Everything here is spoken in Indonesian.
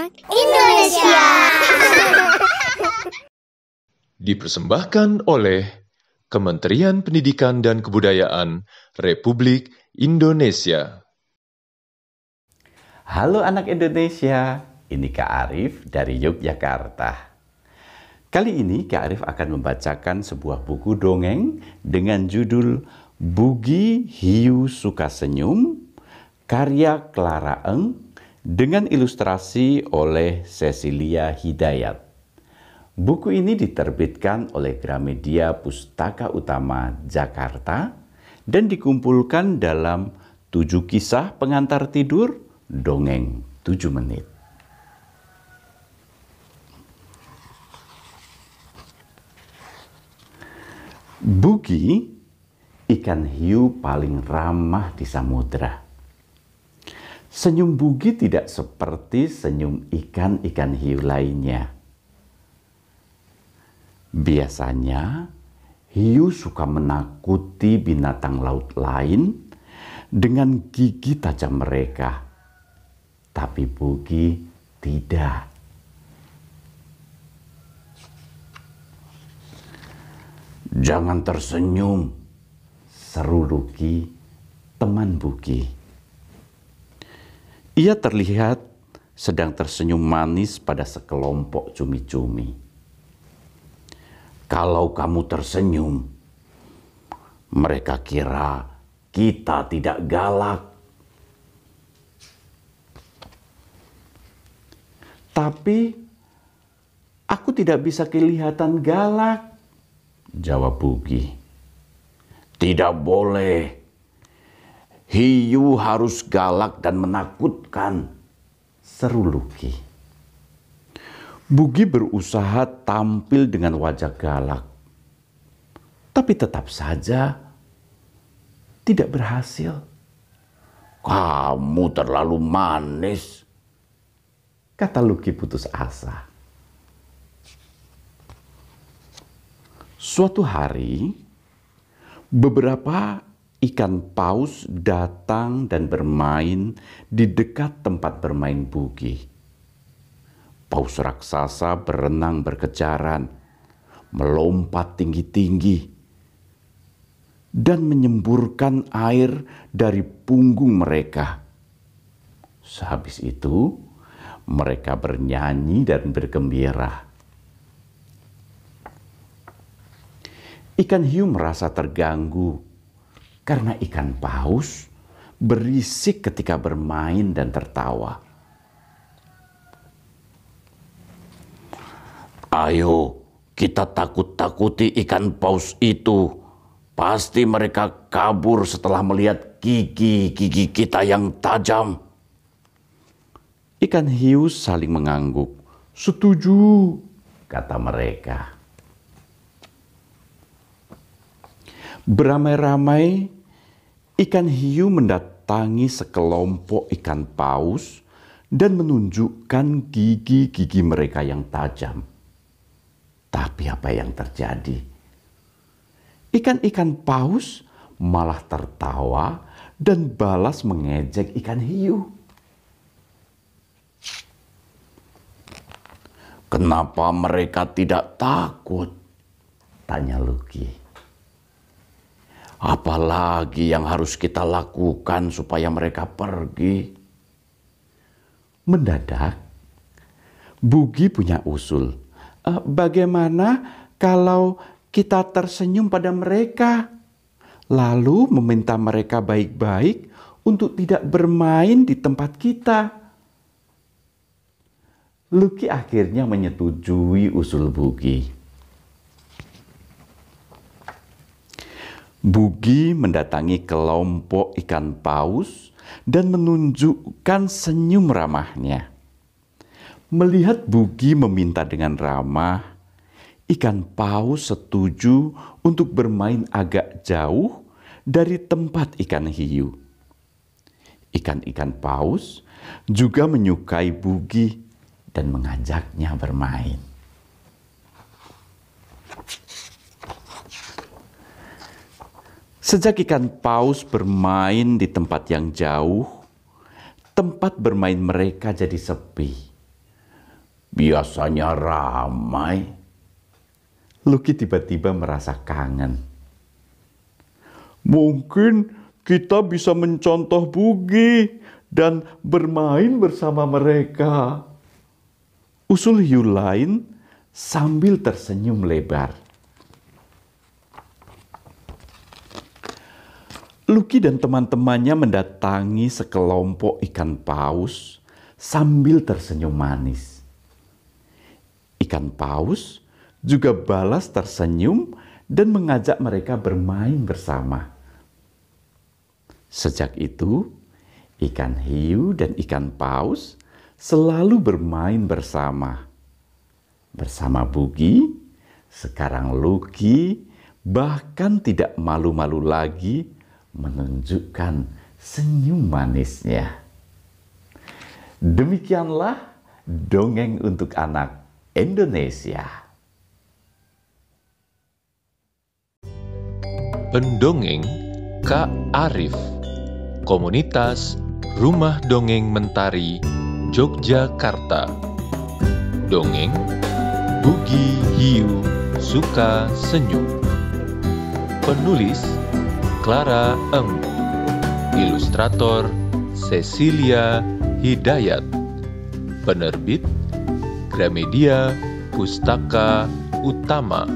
anak Indonesia. Dipersembahkan oleh Kementerian Pendidikan dan Kebudayaan Republik Indonesia. Halo anak Indonesia, ini Kak Arif dari Yogyakarta. Kali ini Kak Arif akan membacakan sebuah buku dongeng dengan judul Bugi Hiu Suka Senyum, karya Clara Eng, dengan ilustrasi oleh Cecilia Hidayat. Buku ini diterbitkan oleh Gramedia Pustaka Utama Jakarta dan dikumpulkan dalam 7 kisah pengantar tidur dongeng 7 menit. Bugi, ikan hiu paling ramah di samudera. Senyum Bugi tidak seperti senyum ikan-ikan hiu lainnya. Biasanya, hiu suka menakuti binatang laut lain dengan gigi tajam mereka. Tapi Bugi tidak. "Jangan tersenyum," seru Luki, teman Bugi. Ia terlihat sedang tersenyum manis pada sekelompok cumi-cumi. "Kalau kamu tersenyum, mereka kira kita tidak galak." "Tapi aku tidak bisa kelihatan galak," jawab Bugi. "Tidak boleh. Hiu harus galak dan menakutkan," seru Luki. Bugi berusaha tampil dengan wajah galak, tapi tetap saja tidak berhasil. "Kamu terlalu manis," kata Luki putus asa. Suatu hari, beberapa ikan paus datang dan bermain di dekat tempat bermain Bugi. Paus raksasa berenang berkejaran, melompat tinggi-tinggi, dan menyemburkan air dari punggung mereka. Sehabis itu, mereka bernyanyi dan bergembira. Ikan hiu merasa terganggu karena ikan paus berisik ketika bermain dan tertawa. "Ayo, kita takut-takuti ikan paus itu. Pasti mereka kabur setelah melihat gigi-gigi kita yang tajam." Ikan hiu saling mengangguk. "Setuju," kata mereka. Beramai-ramai, ikan hiu mendatangi sekelompok ikan paus dan menunjukkan gigi-gigi mereka yang tajam. Tapi apa yang terjadi? Ikan-ikan paus malah tertawa dan balas mengejek ikan hiu. "Kenapa mereka tidak takut?" tanya Luki. "Apalagi yang harus kita lakukan supaya mereka pergi?" Mendadak, Bugi punya usul. Bagaimana kalau kita tersenyum pada mereka, lalu meminta mereka baik-baik untuk tidak bermain di tempat kita?" Luki akhirnya menyetujui usul Bugi. Bugi mendatangi kelompok ikan paus dan menunjukkan senyum ramahnya. Melihat Bugi meminta dengan ramah, ikan paus setuju untuk bermain agak jauh dari tempat ikan hiu. Ikan-ikan paus juga menyukai Bugi dan mengajaknya bermain. Sejak ikan paus bermain di tempat yang jauh, tempat bermain mereka jadi sepi. biasanya ramai. Lucky tiba-tiba merasa kangen. Mungkin kita bisa mencontoh Bugi dan bermain bersama mereka, usul hiu lain sambil tersenyum lebar. Lucky dan teman-temannya mendatangi sekelompok ikan paus sambil tersenyum manis. Ikan paus juga balas tersenyum dan mengajak mereka bermain bersama. Sejak itu, ikan hiu dan ikan paus selalu bermain bersama. Bersama Bugi, sekarang Lucky bahkan tidak malu-malu lagi menunjukkan senyum manisnya. Demikianlah dongeng untuk anak Indonesia. Pendongeng Kak Arif, Komunitas Rumah Dongeng Mentari, Yogyakarta. Dongeng Bugi Hiu Suka Senyum. Penulis Clara Eng. Ilustrator Cecilia Hidayat. Penerbit Gramedia Pustaka Utama.